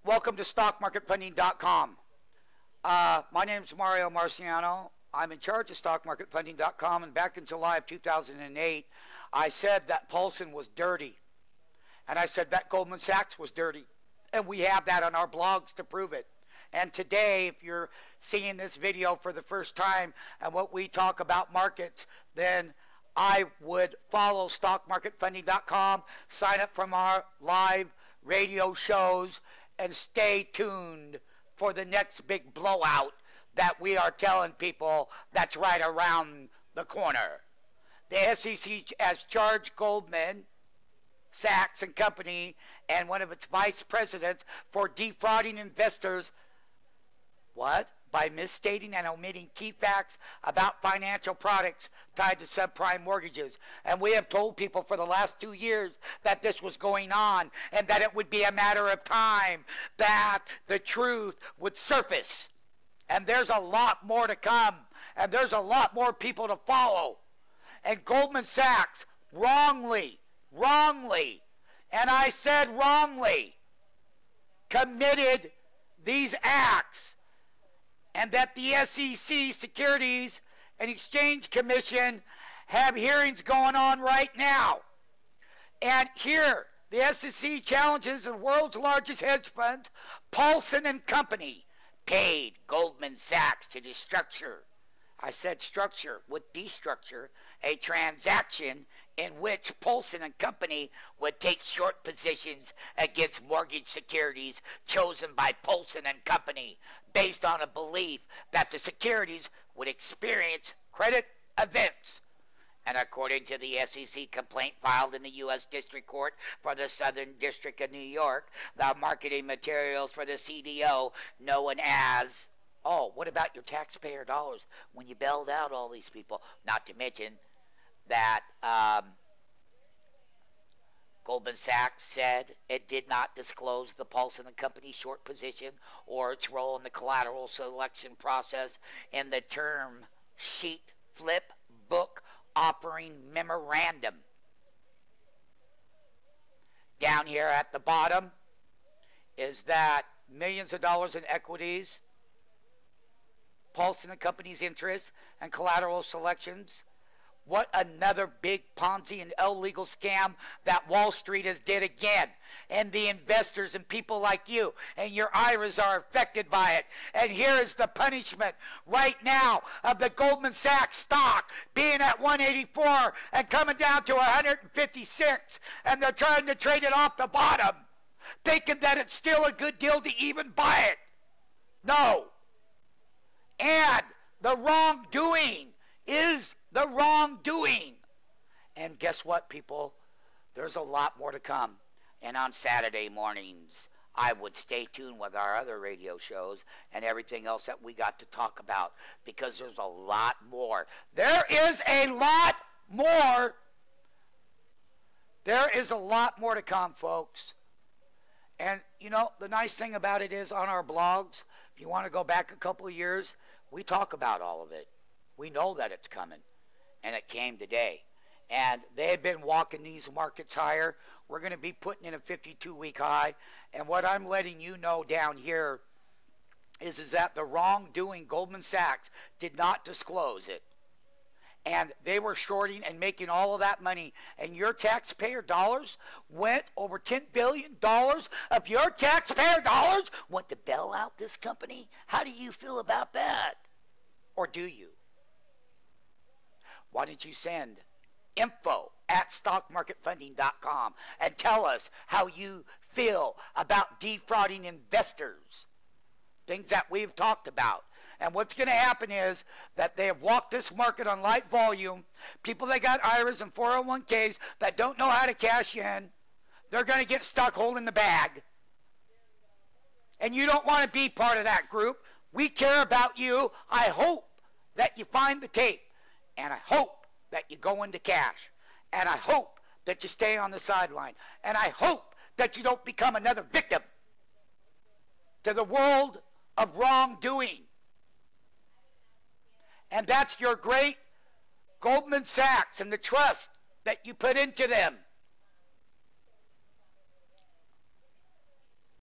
Welcome to StockMarketFunding.com. My name is Mario Marciano. I'm in charge of StockMarketFunding.com, and back in July of 2008, I said that Paulson was dirty, and I said that Goldman Sachs was dirty, and we have that on our blogs to prove it. And today, if you're seeing this video for the first time and what we talk about markets, then I would follow StockMarketFunding.com, sign up from our live radio shows, and stay tuned for the next big blowout that we are telling people that's right around the corner. The SEC has charged Goldman Sachs and Company and one of its vice presidents for defrauding investors. What? By misstating and omitting key facts about financial products tied to subprime mortgages. And we have told people for the last 2 years that this was going on and that it would be a matter of time that the truth would surface. And there's a lot more to come, and there's a lot more people to follow. And Goldman Sachs wrongly, and I said wrongly, committed these acts. And that the SEC, Securities and Exchange Commission, have hearings going on right now. And here, the SEC challenges the world's largest hedge fund, Paulson and Company, paid Goldman Sachs to destructure. I said structure with destructure, a transaction in which Paulson and Company would take short positions against mortgage securities chosen by Paulson and Company based on a belief that the securities would experience credit events. And according to the SEC complaint filed in the U.S. District Court for the Southern District of New York, the marketing materials for the CDO, known as, oh, what about your taxpayer dollars when you bailed out all these people? Not to mention that Goldman Sachs said it did not disclose the Paulson and Company short position or its role in the collateral selection process in the term sheet flip book offering memorandum. Down here at the bottom is that millions of dollars in equities, Paulson and Company's interests, and collateral selections. What another big Ponzi and illegal scam that Wall Street has did again. And the investors and people like you and your IRAs are affected by it. And here is the punishment right now of the Goldman Sachs stock being at 184 and coming down to 156. And they're trying to trade it off the bottom, thinking that it's still a good deal to even buy it. No. And the wrongdoing is the wrongdoing. And guess what, people? There's a lot more to come. And on Saturday mornings, I would stay tuned with our other radio shows and everything else that we got to talk about, because there's a lot more. There is a lot more. There is a lot more to come, folks. And, you know, the nice thing about it is on our blogs, if you want to go back a couple of years, we talk about all of it. We know that it's coming. And it came today. And they had been walking these markets higher. We're going to be putting in a 52-week high. And what I'm letting you know down here is that the wrongdoing, Goldman Sachs did not disclose it. And they were shorting and making all of that money. And your taxpayer dollars went, over $10 billion of your taxpayer dollars went to bail out this company. How do you feel about that? Or do you? Why don't you send info@stockmarketfunding.com and tell us how you feel about defrauding investors, things that we've talked about. And what's going to happen is that they have walked this market on light volume. People that got IRAs and 401ks that don't know how to cash in, they're going to get stuck holding the bag. And you don't want to be part of that group. We care about you. I hope that you find the tape. And I hope that you go into cash. And I hope that you stay on the sideline. And I hope that you don't become another victim to the world of wrongdoing. And that's your great Goldman Sachs and the trust that you put into them.